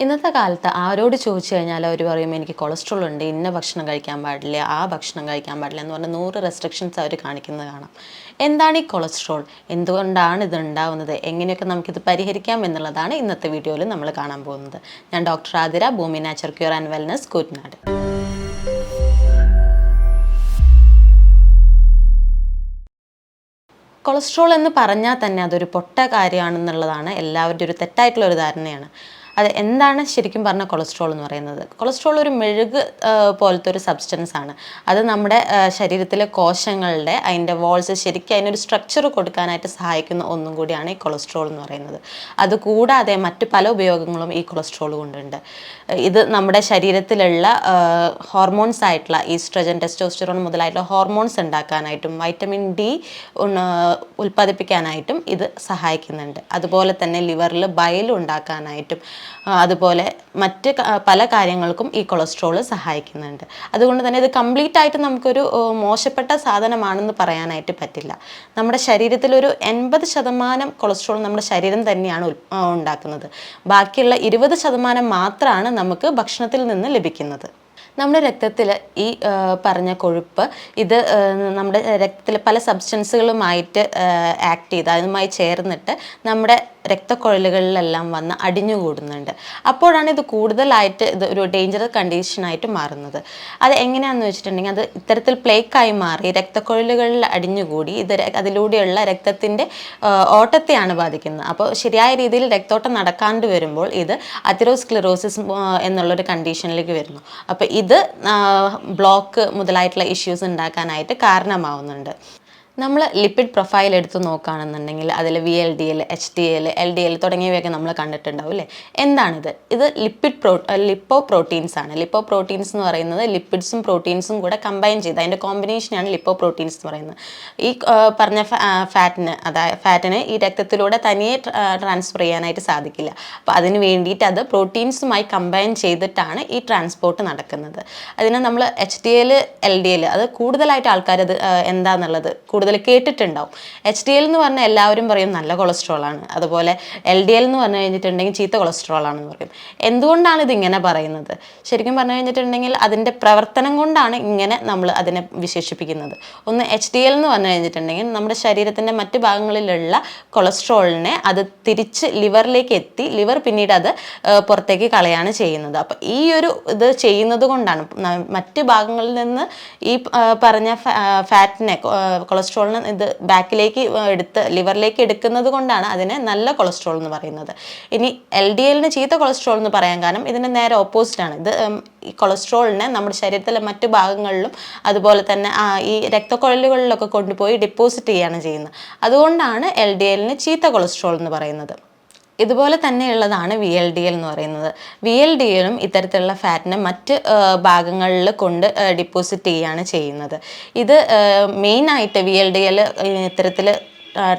ഇന്നത്തെ കാലത്ത് ആരോട് ചോദിച്ചു കഴിഞ്ഞാൽ അവർ പറയും എനിക്ക് കൊളസ്ട്രോൾ ഉണ്ട്, ഇന്ന ഭക്ഷണം കഴിക്കാൻ പാടില്ല, ആ ഭക്ഷണം കഴിക്കാൻ പാടില്ല എന്ന് പറഞ്ഞാൽ 100 റെസ്ട്രിക്ഷൻസ് അവർ കാണിക്കുന്നത് കാണാം. എന്താണ് ഈ കൊളസ്ട്രോൾ, എന്തുകൊണ്ടാണ് ഇത് ഉണ്ടാവുന്നത്, എങ്ങനെയൊക്കെ നമുക്കിത് പരിഹരിക്കാം എന്നുള്ളതാണ് ഇന്നത്തെ വീഡിയോയിൽ നമ്മൾ കാണാൻ പോകുന്നത്. ഞാൻ doctor Athira, Bhoomi nature cure and wellness, Koottanad. Cholesterol എന്ന് പറഞ്ഞാൽ തന്നെ അതൊരു പൊട്ട കാര്യമാണെന്നുള്ളതാണ് എല്ലാവരുടെ ഒരു തെറ്റായിട്ടുള്ള ഒരു ധാരണയാണ്. അത് എന്താണ് ശരിക്കും പറഞ്ഞാൽ കൊളസ്ട്രോൾ എന്ന് പറയുന്നത്? കൊളസ്ട്രോൾ ഒരു മെഴുക് പോലത്തെ ഒരു സബ്സ്റ്റൻസ് ആണ്. അത് നമ്മുടെ ശരീരത്തിലെ കോശങ്ങളുടെ അതിൻ്റെ വോൾസ് ശരിക്കും അതിനൊരു സ്ട്രക്ചർ കൊടുക്കാനായിട്ട് സഹായിക്കുന്ന ഒന്നും കൂടിയാണ് ഈ കൊളസ്ട്രോൾ എന്ന് പറയുന്നത്. അതുകൂടാതെ മറ്റു പല ഉപയോഗങ്ങളും ഈ കൊളസ്ട്രോൾ കൊണ്ടുണ്ട്. ഇത് നമ്മുടെ ശരീരത്തിലുള്ള ഹോർമോൺസ് ആയിട്ടുള്ള ഈസ്ട്രജൻ, ടെസ്റ്റോസ്റ്ററോൺ മുതലായിട്ടുള്ള ഹോർമോൺസ് ഉണ്ടാക്കാനായിട്ടും വൈറ്റമിൻ ഡി ഉൽപ്പാദിപ്പിക്കാനായിട്ടും ഇത് സഹായിക്കുന്നുണ്ട്. അതുപോലെ തന്നെ ലിവറിൽ ബയൽ ഉണ്ടാക്കാനായിട്ടും അതുപോലെ മറ്റ് പല കാര്യങ്ങൾക്കും ഈ കൊളസ്ട്രോൾ സഹായിക്കുന്നുണ്ട്. അതുകൊണ്ട് തന്നെ ഇത് കംപ്ലീറ്റ് ആയിട്ട് നമുക്കൊരു മോശപ്പെട്ട സാധനമാണെന്ന് പറയാനായിട്ട് പറ്റില്ല. നമ്മുടെ ശരീരത്തിലൊരു 80% കൊളസ്ട്രോൾ നമ്മുടെ ശരീരം തന്നെയാണ് ഉണ്ടാക്കുന്നത്. ബാക്കിയുള്ള 20% മാത്രമാണ് നമുക്ക് ഭക്ഷണത്തിൽ നിന്ന് ലഭിക്കുന്നത്. നമ്മുടെ രക്തത്തിൽ ഈ പറഞ്ഞ കൊഴുപ്പ് ഇത് നമ്മുടെ രക്തത്തിലെ പല സബ്സ്റ്റൻസുകളുമായിട്ട് ആക്ട് ചെയ്ത് അതുമായി ചേർന്നിട്ട് നമ്മുടെ രക്തക്കുഴലുകളിലെല്ലാം വന്ന് അടിഞ്ഞുകൂടുന്നുണ്ട്. അപ്പോഴാണ് ഇത് കൂടുതലായിട്ട് ഇത് ഒരു ഡേഞ്ചറസ് കണ്ടീഷനായിട്ട് മാറുന്നത്. അത് എങ്ങനെയാണെന്ന് വെച്ചിട്ടുണ്ടെങ്കിൽ അത് ഇത്തരത്തിൽ പ്ലേക്കായി മാറി രക്തക്കുഴലുകളിൽ അടിഞ്ഞുകൂടി ഇത് അതിലൂടെയുള്ള രക്തത്തിൻ്റെ ഓട്ടത്തെയാണ് ബാധിക്കുന്നത്. അപ്പോൾ ശരിയായ രീതിയിൽ രക്തോട്ടം നടക്കാണ്ട് വരുമ്പോൾ ഇത് അതിറോസ്ക്ലെറോസിസ് എന്നുള്ളൊരു കണ്ടീഷനിലേക്ക് വരുന്നു. അപ്പോൾ ഇത് ബ്ലോക്ക് മുതലായിട്ടുള്ള ഇഷ്യൂസ് ഉണ്ടാക്കാനായിട്ട് കാരണമാവുന്നുണ്ട്. നമ്മൾ ലിപ്പിഡ് പ്രൊഫൈൽ എടുത്ത് നോക്കുകയാണെന്നുണ്ടെങ്കിൽ അതിൽ VLDL, HDL, LDL തുടങ്ങിയവയൊക്കെ നമ്മൾ കണ്ടിട്ടുണ്ടാവും അല്ലേ? എന്താണിത്? ഇത് ലിപ്പോ പ്രോട്ടീൻസ് ആണ്. ലിപ്പോ പ്രോട്ടീൻസ് എന്ന് പറയുന്നത് ലിപ്പിഡ്സും പ്രോട്ടീൻസും കൂടെ കമ്പൈൻ ചെയ്ത് അതിൻ്റെ കോമ്പിനേഷനാണ് ലിപ്പോ പ്രോട്ടീൻസ് എന്ന് പറയുന്നത്. ഈ പറഞ്ഞ ഫാറ്റിന് ഈ രക്തത്തിലൂടെ തനിയെ ട്രാൻസ്ഫർ ചെയ്യാനായിട്ട് സാധിക്കില്ല. അപ്പോൾ അതിന് വേണ്ടിയിട്ട് അത് പ്രോട്ടീൻസുമായി കമ്പൈൻ ചെയ്തിട്ടാണ് ഈ ട്രാൻസ്പോർട്ട് നടക്കുന്നത്. അതിന് നമ്മൾ HDL, LDL അത് കൂടുതലായിട്ട് ആൾക്കാർ അത് എന്താണെന്നുള്ളത് കൂടുതൽ കേട്ടിട്ടുണ്ടാവും. HDL എന്ന് പറഞ്ഞാൽ എല്ലാവരും പറയും നല്ല കൊളസ്ട്രോളാണ്. അതുപോലെ LDL എന്ന് പറഞ്ഞു കഴിഞ്ഞിട്ടുണ്ടെങ്കിൽ ചീത്ത കൊളസ്ട്രോളാണെന്ന് പറയും. എന്തുകൊണ്ടാണ് ഇതിങ്ങനെ പറയുന്നത്? ശരിക്കും പറഞ്ഞു കഴിഞ്ഞിട്ടുണ്ടെങ്കിൽ അതിൻ്റെ പ്രവർത്തനം കൊണ്ടാണ് ഇങ്ങനെ നമ്മൾ അതിനെ വിശേഷിപ്പിക്കുന്നത്. ഒന്ന് HDL എന്ന് പറഞ്ഞു കഴിഞ്ഞിട്ടുണ്ടെങ്കിൽ നമ്മുടെ ശരീരത്തിൻ്റെ മറ്റ് ഭാഗങ്ങളിലുള്ള കൊളസ്ട്രോളിനെ അത് തിരിച്ച് ലിവറിലേക്ക് എത്തി ലിവർ പിന്നീട് അത് പുറത്തേക്ക് കളയാണ് ചെയ്യുന്നത്. അപ്പോൾ ഈ ഒരു ഇത് ചെയ്യുന്നത് കൊണ്ടാണ് മറ്റ് ഭാഗങ്ങളിൽ നിന്ന് ഈ പറഞ്ഞ ഫാറ്റിനെ കൊളസ്ട്രോളിനെ ഇത് ബാക്കിലേക്ക് എടുത്ത് ലിവറിലേക്ക് എടുക്കുന്നത് കൊണ്ടാണ് അതിനെ നല്ല കൊളസ്ട്രോൾ എന്ന് പറയുന്നത്. ഇനി LDLന് ചീത്ത കൊളസ്ട്രോൾ എന്ന് പറയാൻ കാരണം ഇതിന് നേരെ ഓപ്പോസിറ്റാണ്. ഇത് ഈ കൊളസ്ട്രോളിനെ നമ്മുടെ ശരീരത്തിലെ മറ്റു ഭാഗങ്ങളിലും അതുപോലെ തന്നെ ഈ രക്തക്കുഴലുകളിലൊക്കെ കൊണ്ടുപോയി ഡിപ്പോസിറ്റ് ചെയ്യുകയാണ് ചെയ്യുന്നത്. അതുകൊണ്ടാണ് LDLന് ചീത്ത കൊളസ്ട്രോൾ എന്ന് പറയുന്നത്. ഇതുപോലെ തന്നെയുള്ളതാണ് VLDL എന്ന് പറയുന്നത്. VLDLും ഇത്തരത്തിലുള്ള ഫാറ്റിനെ മറ്റ് ഭാഗങ്ങളിൽ കൊണ്ട് ഡിപ്പോസിറ്റ് ചെയ്യുകയാണ് ചെയ്യുന്നത്. ഇത് മെയിനായിട്ട് VLDL ഇത്തരത്തിൽ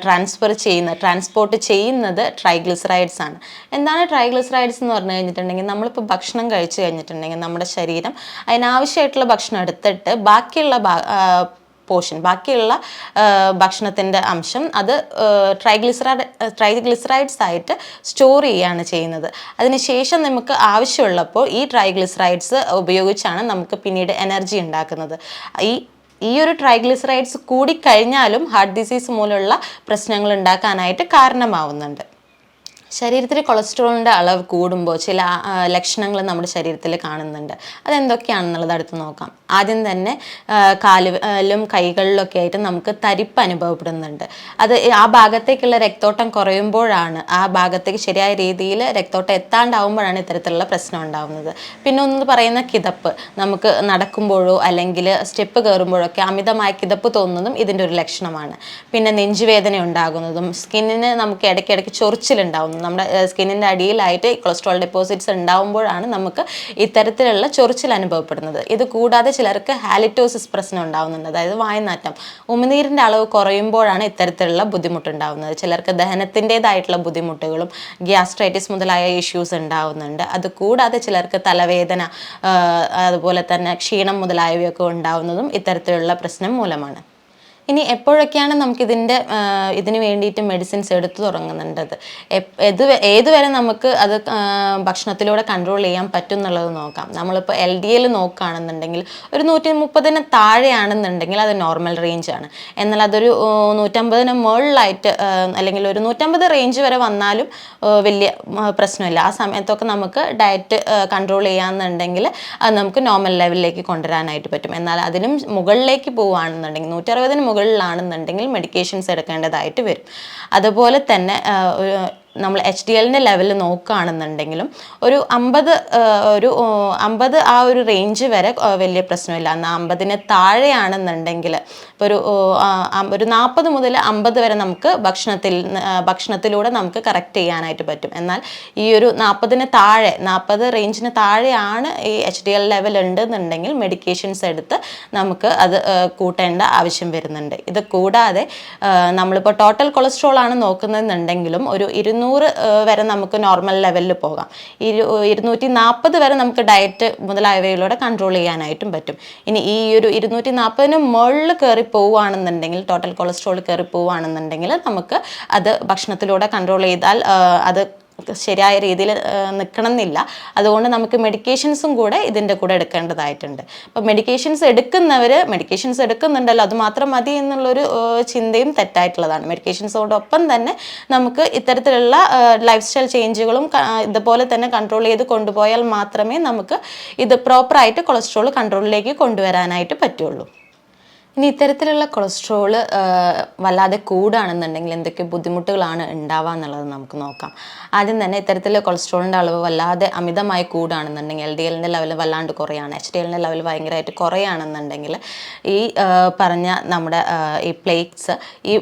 ട്രാൻസ്പോർട്ട് ചെയ്യുന്നത് ട്രൈഗ്ലിസറൈഡ്സ് ആണ്. എന്താണ് ട്രൈഗ്ലിസറൈഡ്സ് എന്ന് പറഞ്ഞു കഴിഞ്ഞിട്ടുണ്ടെങ്കിൽ നമ്മളിപ്പോൾ ഭക്ഷണം കഴിച്ചു കഴിഞ്ഞിട്ടുണ്ടെങ്കിൽ നമ്മുടെ ശരീരം അതിനാവശ്യമായിട്ടുള്ള ഭക്ഷണം എടുത്തിട്ട് ബാക്കിയുള്ള ഭക്ഷണത്തിൻ്റെ അംശം അത് ട്രൈഗ്ലിസറൈഡ്സ് ആയിട്ട് സ്റ്റോർ ചെയ്യുകയാണ് ചെയ്യുന്നത്. അതിനുശേഷം നമുക്ക് ആവശ്യമുള്ളപ്പോൾ ഈ ട്രൈഗ്ലിസറൈഡ്സ് ഉപയോഗിച്ചാണ് നമുക്ക് പിന്നീട് എനർജി ഉണ്ടാക്കുന്നത്. ഈ ഒരു ട്രൈഗ്ലിസറൈഡ്സ് കൂടിക്കഴിഞ്ഞാലും ഹാർട്ട് ഡിസീസ് മൂലമുള്ള പ്രശ്നങ്ങൾ ഉണ്ടാക്കാനായിട്ട് കാരണമാവുന്നുണ്ട്. ശരീരത്തിൽ കൊളസ്ട്രോളിൻ്റെ അളവ് കൂടുമ്പോൾ ചില ലക്ഷണങ്ങൾ നമ്മുടെ ശരീരത്തിൽ കാണുന്നുണ്ട്. അതെന്തൊക്കെയാണെന്നുള്ളത് അടുത്ത് നോക്കാം. ആദ്യം തന്നെ കാലിലും കൈകളിലൊക്കെ ആയിട്ട് നമുക്ക് തരിപ്പ് അനുഭവപ്പെടുന്നുണ്ട്. അത് ആ ഭാഗത്തേക്കുള്ള രക്തോട്ടം കുറയുമ്പോഴാണ്, ആ ഭാഗത്തേക്ക് ശരിയായ രീതിയിൽ രക്തോട്ടം എത്താണ്ടാവുമ്പോഴാണ് ഇത്തരത്തിലുള്ള പ്രശ്നം ഉണ്ടാകുന്നത്. പിന്നെ ഒന്ന് പറയുന്ന കിതപ്പ്, നമുക്ക് നടക്കുമ്പോഴോ അല്ലെങ്കിൽ സ്റ്റെപ്പ് കയറുമ്പോഴൊക്കെ അമിതമായ കിതപ്പ് തോന്നുന്നതും ഇതിൻ്റെ ഒരു ലക്ഷണമാണ്. പിന്നെ നെഞ്ചുവേദന ഉണ്ടാകുന്നതും സ്കിന്നിന് നമുക്ക് ഇടയ്ക്കിടയ്ക്ക് ചൊറിച്ചിലുണ്ടാകുന്നതും, നമ്മുടെ സ്കിന്നിൻ്റെ അടിയിലായിട്ട് കൊളസ്ട്രോൾ ഡെപ്പോസിറ്റ്സ് ഉണ്ടാകുമ്പോഴാണ് നമുക്ക് ഇത്തരത്തിലുള്ള ചൊറിച്ചിൽ അനുഭവപ്പെടുന്നത്. ഇത് കൂടാതെ ചിലർക്ക് ഹാലിറ്റോസിസ് പ്രശ്നം ഉണ്ടാകുന്നുണ്ട്, അതായത് വായനാറ്റം, ഉമിനീരിൻ്റെ അളവ് കുറയുമ്പോഴാണ് ഇത്തരത്തിലുള്ള ബുദ്ധിമുട്ടുണ്ടാകുന്നത്. ചിലർക്ക് ദഹനത്തിൻ്റെതായിട്ടുള്ള ബുദ്ധിമുട്ടുകളും ഗ്യാസ്ട്രൈറ്റിസ് മുതലായ ഇഷ്യൂസ് ഉണ്ടാകുന്നുണ്ട്. അതുകൂടാതെ ചിലർക്ക് തലവേദന അതുപോലെ തന്നെ ക്ഷീണം മുതലായവയൊക്കെ ഉണ്ടാകുന്നതും ഇത്തരത്തിലുള്ള പ്രശ്നം മൂലമാണ്. ഇനി എപ്പോഴൊക്കെയാണ് ഇതിന് വേണ്ടിയിട്ട് മെഡിസിൻസ് എടുത്തു തുടങ്ങുന്നുണ്ടത്, ഏതുവരെ നമുക്ക് അത് ഭക്ഷണത്തിലൂടെ കൺട്രോൾ ചെയ്യാൻ പറ്റും എന്നുള്ളത് നോക്കാം. നമ്മളിപ്പോൾ LDL നോക്കുകയാണെന്നുണ്ടെങ്കിൽ ഒരു 130 താഴെയാണെന്നുണ്ടെങ്കിൽ അത് നോർമൽ റേഞ്ച് ആണ്. എന്നാൽ അതൊരു 150 മുകളിലായിട്ട് അല്ലെങ്കിൽ ഒരു 150 റേഞ്ച് വരെ വന്നാലും വലിയ പ്രശ്നമില്ല. ആ സമയത്തൊക്കെ നമുക്ക് ഡയറ്റ് കൺട്രോൾ ചെയ്യാമെന്നുണ്ടെങ്കിൽ അത് നമുക്ക് നോർമൽ ലെവലിലേക്ക് കൊണ്ടുവരാനായിട്ട് പറ്റും. എന്നാൽ അതിനും മുകളിലേക്ക് പോവുകയാണെന്നുണ്ടെങ്കിൽ 160 മുകളിലാണെന്നുണ്ടെങ്കിൽ മെഡിക്കേഷൻസ് എടുക്കേണ്ടതായിട്ട് വരും. അതുപോലെ തന്നെ നമ്മൾ HDLൻ്റെ ലെവൽ നോക്കുകയാണെന്നുണ്ടെങ്കിലും ഒരു 50 ആ ഒരു റേഞ്ച് വരെ വലിയ പ്രശ്നമില്ല. എന്നാൽ 50 താഴെയാണെന്നുണ്ടെങ്കിൽ ഇപ്പോൾ ഒരു 40 മുതൽ 50 വരെ നമുക്ക് ഭക്ഷണത്തിലൂടെ നമുക്ക് കറക്റ്റ് ചെയ്യാനായിട്ട് പറ്റും. എന്നാൽ ഈ ഒരു 40 റേഞ്ചിന് താഴെയാണ് ഈ HDL ലെവൽ ഉണ്ടെന്നുണ്ടെങ്കിൽ മെഡിക്കേഷൻസ് എടുത്ത് നമുക്ക് അത് കൂട്ടേണ്ട ആവശ്യം വരുന്നുണ്ട്. ഇത് കൂടാതെ നമ്മളിപ്പോൾ ടോട്ടൽ കൊളസ്ട്രോൾ ആണ് നോക്കുന്നതെന്നുണ്ടെങ്കിലും ഒരു 200 വരെ നമുക്ക് നോർമൽ ലെവലിൽ പോകാം. 240 വരെ നമുക്ക് ഡയറ്റ് മുതലായവയിലൂടെ കൺട്രോൾ ചെയ്യാനായിട്ടും പറ്റും. ഇനി ഈ ഒരു 240 മുകളിൽ കയറി പോവുകയാണെന്നുണ്ടെങ്കിൽ, ടോട്ടൽ കൊളസ്ട്രോൾ കയറി പോവുകയാണെന്നുണ്ടെങ്കിൽ നമുക്ക് അത് ഭക്ഷണത്തിലൂടെ കൺട്രോൾ ചെയ്താൽ അത് ശരിയായ രീതിയിൽ നിൽക്കണം എന്നില്ല. അതുകൊണ്ട് നമുക്ക് മെഡിക്കേഷൻസും കൂടെ ഇതിൻ്റെ കൂടെ എടുക്കേണ്ടതായിട്ടുണ്ട്. അപ്പോൾ മെഡിക്കേഷൻസ് എടുക്കുന്നുണ്ടല്ലോ അത് മാത്രം മതി എന്നുള്ളൊരു ചിന്തയും തെറ്റായിട്ടുള്ളതാണ്. മെഡിക്കേഷൻസോടൊപ്പം തന്നെ നമുക്ക് ഇത്തരത്തിലുള്ള ലൈഫ് സ്റ്റൈൽ ചേഞ്ചുകളും ഇതുപോലെ തന്നെ കൺട്രോൾ ചെയ്ത് കൊണ്ടുപോയാൽ മാത്രമേ നമുക്ക് ഇത് പ്രോപ്പറായിട്ട് കൊളസ്ട്രോൾ കൺട്രോളിലേക്ക് കൊണ്ടുവരാനായിട്ട് പറ്റുള്ളൂ. ഇനി ഇത്തരത്തിലുള്ള കൊളസ്ട്രോൾ വല്ലാതെ കൂടുകയാണെന്നുണ്ടെങ്കിൽ എന്തൊക്കെ ബുദ്ധിമുട്ടുകളാണ് ഉണ്ടാവുക എന്നുള്ളത് നമുക്ക് നോക്കാം. ആദ്യം തന്നെ ഇത്തരത്തിലുള്ള കൊളസ്ട്രോളിൻ്റെ അളവ് വല്ലാതെ അമിതമായി കൂടുകയാണെന്നുണ്ടെങ്കിൽ, LDLൻ്റെ ലെവൽ വല്ലാണ്ട് കുറയാണ്, HDLൻ്റെ ലെവൽ ഭയങ്കരമായിട്ട് കുറയുകയാണെന്നുണ്ടെങ്കിൽ ഈ പറഞ്ഞ നമ്മുടെ ഈ പ്ലേറ്റ്സ് ഈ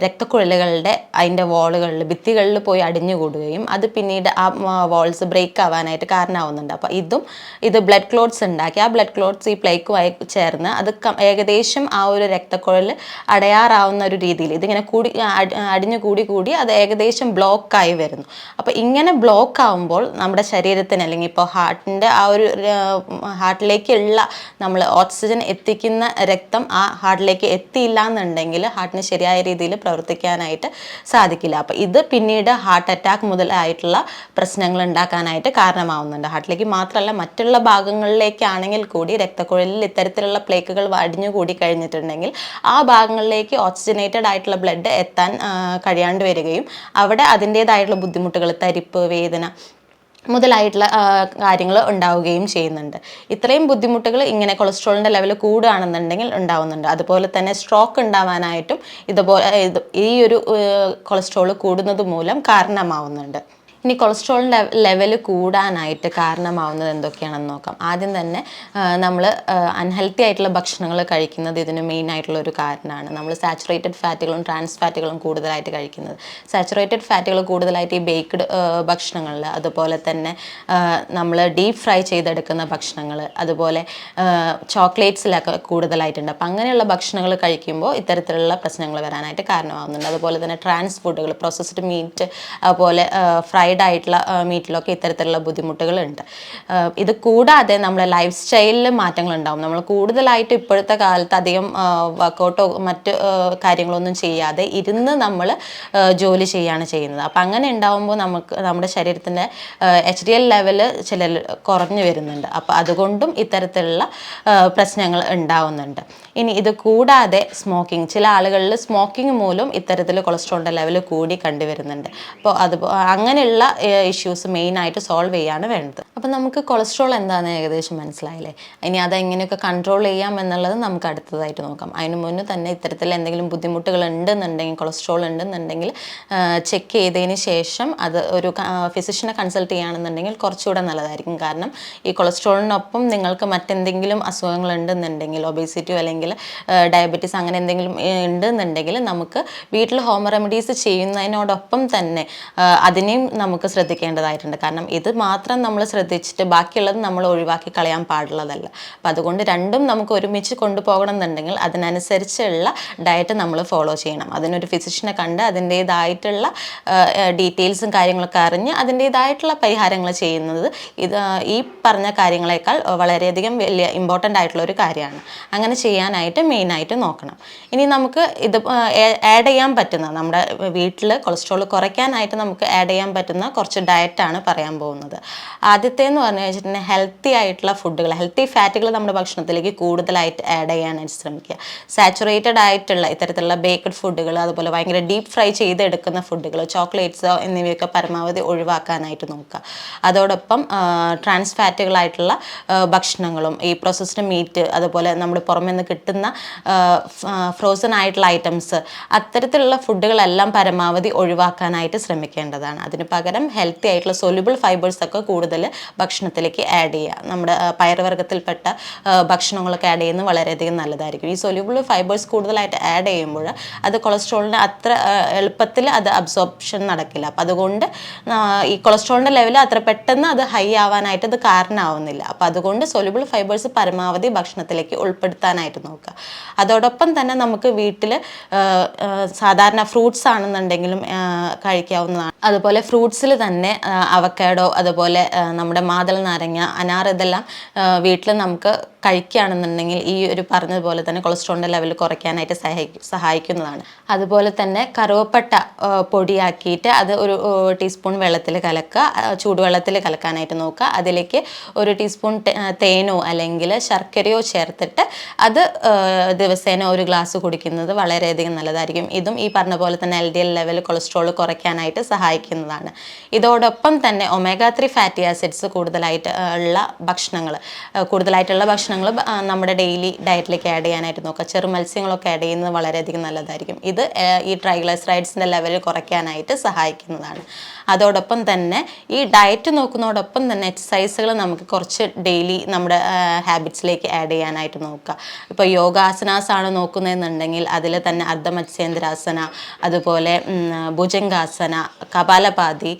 രക്തക്കുഴലുകളുടെ അതിൻ്റെ വാളുകളിൽ ഭിത്തികളിൽ പോയി അടിഞ്ഞുകൂടുകയും അത് പിന്നീട് ആ വാൾസ് ബ്രേക്ക് ആവാനായിട്ട് കാരണമാവുന്നുണ്ട്. അപ്പോൾ ഇത് ബ്ലഡ് ക്ലോട്ട്സ് ഉണ്ടാക്കി ആ ബ്ലഡ് ക്ലോട്ട്സ് ഈ പ്ലേക്കുമായി ചേർന്ന് അത് ഏകദേശം ആ ഒരു രക്തക്കുഴൽ അടയാറാവുന്ന ഒരു രീതിയിൽ ഇതിങ്ങനെ അടിഞ്ഞു കൂടി അത് ഏകദേശം ബ്ലോക്കായി വരുന്നു. അപ്പോൾ ഇങ്ങനെ ബ്ലോക്ക് ആവുമ്പോൾ നമ്മുടെ ശരീരത്തിന് അല്ലെങ്കിൽ ഇപ്പോൾ ഹാർട്ടിലേക്കുള്ള നമ്മൾ ഓക്സിജൻ എത്തിക്കുന്ന രക്തം ആ ഹാർട്ടിലേക്ക് എത്തിയില്ല എന്നുണ്ടെങ്കിൽ ഹാർട്ടിന് ശരിയായ രീതിയിൽ പ്രവർത്തിക്കാനായിട്ട് സാധിക്കില്ല. അപ്പോൾ ഇത് പിന്നീട് ഹാർട്ട് അറ്റാക്ക് മുതലായിട്ടുള്ള പ്രശ്നങ്ങൾ ഉണ്ടാക്കാനായിട്ട് കാരണമാവുന്നുണ്ട്. ഹാർട്ടിലേക്ക് മാത്രമല്ല മറ്റുള്ള ഭാഗങ്ങളിലേക്കാണെങ്കിൽ കൂടി രക്തക്കുഴലിൽ ഇത്തരത്തിലുള്ള പ്ലേക്കുകൾ അടിഞ്ഞുകൂടി കഴിഞ്ഞിട്ടുണ്ടെങ്കിൽ ആ ഭാഗങ്ങളിലേക്ക് ഓക്സിജനേറ്റഡ് ആയിട്ടുള്ള ബ്ലഡ് എത്താൻ കഴിയാണ്ട് വരികയും അവിടെ അതിൻ്റേതായിട്ടുള്ള ബുദ്ധിമുട്ടുകൾ, തരിപ്പ്, വേദന മുതലായിട്ടുള്ള കാര്യങ്ങൾ ഉണ്ടാവുകയും ചെയ്യുന്നുണ്ട്. ഇത്രയും ബുദ്ധിമുട്ടുകൾ ഇങ്ങനെ കൊളസ്ട്രോളിൻ്റെ ലെവൽ കൂടുകയാണെന്നുണ്ടെങ്കിൽ ഉണ്ടാവുന്നുണ്ട്. അതുപോലെ തന്നെ സ്ട്രോക്ക് ഉണ്ടാവാനായിട്ടും ഈ ഒരു കൊളസ്ട്രോൾ കൂടുന്നത് മൂലം കാരണമാവുന്നുണ്ട്. ഇനി കൊളസ്ട്രോളിൻ്റെ ലെവൽ കൂടാനായിട്ട് കാരണമാവുന്നത് എന്തൊക്കെയാണെന്ന് നോക്കാം. ആദ്യം തന്നെ നമ്മൾ അൺഹെൽത്തി ആയിട്ടുള്ള ഭക്ഷണങ്ങൾ കഴിക്കുന്നത് ഇതിന് മെയിൻ ആയിട്ടുള്ള ഒരു കാരണമാണ്. നമ്മൾ സാച്ചുറേറ്റഡ് ഫാറ്റുകളും ട്രാൻസ് ഫാറ്റുകളും കൂടുതലായിട്ട് കഴിക്കുന്നത്. സാച്ചുറേറ്റഡ് ഫാറ്റുകൾ കൂടുതലായിട്ട് ഈ ബേക്ക്ഡ് ഭക്ഷണങ്ങളിൽ, അതുപോലെ തന്നെ നമ്മൾ ഡീപ്പ് ഫ്രൈ ചെയ്തെടുക്കുന്ന ഭക്ഷണങ്ങൾ, അതുപോലെ ചോക്ലേറ്റ്സിലൊക്കെ കൂടുതലായിട്ടുണ്ട്. അപ്പം അങ്ങനെയുള്ള ഭക്ഷണങ്ങൾ കഴിക്കുമ്പോൾ ഇത്തരത്തിലുള്ള പ്രശ്നങ്ങൾ വരാനായിട്ട് കാരണമാവുന്നുണ്ട്. അതുപോലെ തന്നെ ട്രാൻസ് ഫുഡുകൾ, പ്രോസസ്ഡ് മീറ്റ്, അതുപോലെ ഫ്രൈഡ് ആയിട്ടുള്ള മീറ്റിലൊക്കെ ഇത്തരത്തിലുള്ള ബുദ്ധിമുട്ടുകളുണ്ട്. ഇത് കൂടാതെ നമ്മുടെ ലൈഫ് സ്റ്റൈലിൽ മാറ്റങ്ങളുണ്ടാവും. നമ്മൾ കൂടുതലായിട്ട് ഇപ്പോഴത്തെ കാലത്ത് അധികം വർക്കൗട്ടോ മറ്റ് കാര്യങ്ങളൊന്നും ചെയ്യാതെ ഇരുന്ന് നമ്മൾ ജോലി ചെയ്യുകയാണ് ചെയ്യുന്നത്. അപ്പം അങ്ങനെ ഉണ്ടാകുമ്പോൾ നമ്മുടെ ശരീരത്തിൻ്റെ HDL ലെവൽ കുറഞ്ഞു വരുന്നുണ്ട്. അപ്പോൾ അതുകൊണ്ടും ഇത്തരത്തിലുള്ള പ്രശ്നങ്ങൾ ഉണ്ടാവുന്നുണ്ട്. ഇനി ഇത് കൂടാതെ ചില ആളുകളിൽ സ്മോക്കിംഗ് മൂലം ഇത്തരത്തിൽ കൊളസ്ട്രോളിൻ്റെ ലെവൽ കൂടി കണ്ടുവരുന്നുണ്ട്. അപ്പോൾ അങ്ങനെയുള്ള ഇഷ്യൂസ് മെയിനായിട്ട് സോൾവ് ചെയ്യാണ് വേണ്ടത്. അപ്പം നമുക്ക് കൊളസ്ട്രോൾ എന്താണെന്ന് ഏകദേശം മനസ്സിലായില്ലേ. ഇനി അതെങ്ങനെയൊക്കെ കൺട്രോൾ ചെയ്യാം എന്നുള്ളത് നമുക്ക് അടുത്തതായിട്ട് നോക്കാം. അതിന് മുന്നേ തന്നെ ഇത്തരത്തിൽ എന്തെങ്കിലും ബുദ്ധിമുട്ടുകൾ ഉണ്ടെന്നുണ്ടെങ്കിൽ, കൊളസ്ട്രോൾ ഉണ്ടെന്നുണ്ടെങ്കിൽ ചെക്ക് ചെയ്തതിന് ശേഷം അത് ഒരു ഫിസിഷ്യനെ കൺസൾട്ട് ചെയ്യുകയാണെന്നുണ്ടെങ്കിൽ കുറച്ചുകൂടെ നല്ലതായിരിക്കും. കാരണം ഈ കൊളസ്ട്രോളിനൊപ്പം നിങ്ങൾക്ക് മറ്റെന്തെങ്കിലും അസുഖങ്ങൾ ഉണ്ടെന്നുണ്ടെങ്കിൽ, ഒബേസിറ്റിയോ അല്ലെങ്കിൽ ഡയബറ്റീസ് അങ്ങനെ എന്തെങ്കിലും ഉണ്ടെന്നുണ്ടെങ്കിൽ നമുക്ക് വീട്ടിൽ ഹോം റെമഡീസ് ചെയ്യുന്നതിനോടൊപ്പം തന്നെ അതിനെയും നമുക്ക് ശ്രദ്ധിക്കേണ്ടതായിട്ടുണ്ട്. കാരണം ഇത് മാത്രം നമ്മൾ ശ്രദ്ധിച്ചിട്ട് ബാക്കിയുള്ളത് നമ്മൾ ഒഴിവാക്കി കളയാൻ പാടുള്ളതല്ല. അപ്പം അതുകൊണ്ട് രണ്ടും നമുക്ക് ഒരുമിച്ച് കൊണ്ടുപോകണം എന്നുണ്ടെങ്കിൽ അതിനനുസരിച്ചുള്ള ഡയറ്റ് നമ്മൾ ഫോളോ ചെയ്യണം. അതിനൊരു ഫിസിഷ്യനെ കണ്ട് അതിൻ്റേതായിട്ടുള്ള ഡീറ്റെയിൽസും കാര്യങ്ങളൊക്കെ അറിഞ്ഞ് അതിൻ്റേതായിട്ടുള്ള പരിഹാരങ്ങൾ ചെയ്യുന്നത് ഈ പറഞ്ഞ കാര്യങ്ങളെക്കാൾ വളരെയധികം വലിയ ഇമ്പോർട്ടൻ്റ് ആയിട്ടുള്ള ഒരു കാര്യമാണ്. അങ്ങനെ ചെയ്യാനായിട്ട് മെയിനായിട്ട് നോക്കണം. ഇനി നമുക്ക് ഇത് ആഡ് ചെയ്യാൻ പറ്റുന്ന നമ്മുടെ വീട്ടിൽ കൊളസ്ട്രോൾ കുറയ്ക്കാനായിട്ട് നമുക്ക് ആഡ് ചെയ്യാൻ പറ്റുന്ന കുറച്ച് ഡയറ്റാണ് പറയാൻ പോകുന്നത്. ആദ്യത്തേന്ന് പറഞ്ഞു വെച്ചിട്ടുണ്ടെങ്കിൽ ഹെൽത്തി ആയിട്ടുള്ള ഫുഡുകൾ, ഹെൽത്തി ഫാറ്റുകൾ നമ്മുടെ ഭക്ഷണത്തിലേക്ക് കൂടുതലായിട്ട് ആഡ് ചെയ്യാനായിട്ട് ശ്രമിക്കുക. സാച്ചുറേറ്റഡ് ആയിട്ടുള്ള ഇത്തരത്തിലുള്ള ബേക്ക്ഡ് ഫുഡുകൾ, അതുപോലെ ഭയങ്കര ഡീപ്പ് ഫ്രൈ ചെയ്തെടുക്കുന്ന ഫുഡുകൾ, ചോക്ലേറ്റ്സോ എന്നിവയൊക്കെ പരമാവധി ഒഴിവാക്കാനായിട്ട് നോക്കുക. അതോടൊപ്പം ട്രാൻസ് ഫാറ്റുകളായിട്ടുള്ള ഭക്ഷണങ്ങളും ഈ പ്രോസസ്ഡ് മീറ്റ്, അതുപോലെ നമ്മുടെ പുറമെ നിന്ന് കിട്ടുന്ന ഫ്രോസൺ ആയിട്ടുള്ള ഐറ്റംസ്, അത്തരത്തിലുള്ള ഫുഡുകളെല്ലാം പരമാവധി ഒഴിവാക്കാനായിട്ട് ശ്രമിക്കേണ്ടതാണ്. അതിന് പകരം ഹെൽത്തി ആയിട്ടുള്ള സൊല്യൂബിൾ ഫൈബേഴ്സ് ഒക്കെ കൂടുതൽ ഭക്ഷണത്തിലേക്ക് ആഡ് ചെയ്യുക. നമ്മുടെ പയറുവർഗ്ഗത്തിൽപ്പെട്ട ഭക്ഷണങ്ങളൊക്കെ ആഡ് ചെയ്യുന്നത് വളരെയധികം നല്ലതായിരിക്കും. ഈ സൊല്യൂബിൾ ഫൈബേഴ്സ് കൂടുതലായിട്ട് ആഡ് ചെയ്യുമ്പോൾ അത് കൊളസ്ട്രോളിന് അത്ര എളുപ്പത്തിൽ അത് അബ്സോർപ്ഷൻ നടക്കില്ല. അപ്പം അതുകൊണ്ട് ഈ കൊളസ്ട്രോളിൻ്റെ ലെവൽ അത്ര പെട്ടെന്ന് അത് ഹൈ ആവാനായിട്ട് അത് കാരണമാവുന്നില്ല. അപ്പം അതുകൊണ്ട് സൊല്യൂബിൾ ഫൈബേഴ്സ് പരമാവധി ഭക്ഷണത്തിലേക്ക് ഉൾപ്പെടുത്താനായിട്ട് നോക്കുക. അതോടൊപ്പം തന്നെ നമുക്ക് വീട്ടിൽ സാധാരണ ഫ്രൂട്ട്സ് ആണെന്നുണ്ടെങ്കിലും കഴിക്കാവുന്നതാണ്. അതുപോലെ ഫ്രൂട്ട്സിൽ തന്നെ അവക്കാഡോ, അതുപോലെ നമ്മുടെ മാതള നാരങ്ങ, അനാർ, ഇതെല്ലാം വീട്ടിൽ നമുക്ക് കഴിക്കുകയാണെന്നുണ്ടെങ്കിൽ ഈ ഒരു പറഞ്ഞതുപോലെ തന്നെ കൊളസ്ട്രോളിൻ്റെ ലെവൽ കുറയ്ക്കാനായിട്ട് സഹായിക്കുന്നതാണ്. അതുപോലെ തന്നെ കറുവപ്പട്ട പൊടിയാക്കിയിട്ട് അത് ഒരു ടീസ്പൂൺ വെള്ളത്തിൽ കലക്കുക, ചൂടുവെള്ളത്തിൽ കലക്കാനായിട്ട് നോക്കുക. അതിലേക്ക് ഒരു ടീസ്പൂൺ തേനോ അല്ലെങ്കിൽ ശർക്കരയോ ചേർത്തിട്ട് അത് ദിവസേന ഒരു ഗ്ലാസ് കുടിക്കുന്നത് വളരെയധികം നല്ലതായിരിക്കും. ഇതും ഈ പറഞ്ഞ പോലെ തന്നെ LDL ലെവൽ കൊളസ്ട്രോൾ കുറയ്ക്കാനായിട്ട് സഹായിക്കുന്നതാണ്. ഇതോടൊപ്പം തന്നെ omega-3 ഫാറ്റി ആസിഡ്സ് കൂടുതലായിട്ടുള്ള ഭക്ഷണങ്ങൾ നമ്മുടെ ഡെയിലി ഡയറ്റിലേക്ക് ആഡ് ചെയ്യാനായിട്ട് നോക്കുക. ചെറു മത്സ്യങ്ങളൊക്കെ ആഡ് ചെയ്യുന്നത് വളരെയധികം നല്ലതായിരിക്കും. ഇത് ഈ ട്രൈഗ്ലിസറൈഡ്സിൻ്റെ ലെവൽ കുറയ്ക്കാനായിട്ട് സഹായിക്കുന്നതാണ്. അതോടൊപ്പം തന്നെ ഈ ഡയറ്റ് നോക്കുന്നതോടൊപ്പം തന്നെ എക്സസൈസുകൾ നമുക്ക് കുറച്ച് ഡെയിലി നമ്മുടെ ഹാബിറ്റ്സിലേക്ക് ആഡ് ചെയ്യാനായിട്ട് നോക്കുക. ഇപ്പോൾ യോഗാസനാസ് ആണ് നോക്കുന്നതെന്നുണ്ടെങ്കിൽ അതിൽ തന്നെ അർദ്ധമത്സ്യേന്ദ്രാസന, അതുപോലെ ഭുജംഗാസന, കപാലഭാതി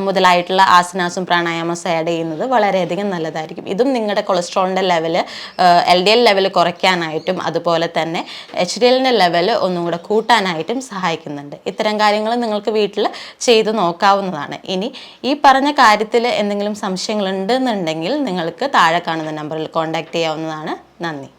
മുതലായിട്ടുള്ള ആസനാസും പ്രാണായാമസും ആഡ് ചെയ്യുന്നത് വളരെയധികം നല്ലതായിരിക്കും. ഇതും നിങ്ങളുടെ കൊളസ്ട്രോളിൻ്റെ ലെവല് LDL ലെവൽ കുറയ്ക്കാനായിട്ടും അതുപോലെ തന്നെ HDLൻ്റെ ലെവൽ ഒന്നും കൂടെ കൂട്ടാനായിട്ടും സഹായിക്കുന്നുണ്ട്. ഇത്തരം കാര്യങ്ങൾ നിങ്ങൾക്ക് വീട്ടിൽ ചെയ്ത് നോക്കാവുന്നതാണ്. ഇനി ഈ പറഞ്ഞ കാര്യത്തിൽ എന്തെങ്കിലും സംശയങ്ങളുണ്ടെന്നുണ്ടെങ്കിൽ നിങ്ങൾക്ക് താഴെ കാണുന്ന നമ്പറിൽ കോൺടാക്റ്റ് ചെയ്യാവുന്നതാണ്. നന്ദി.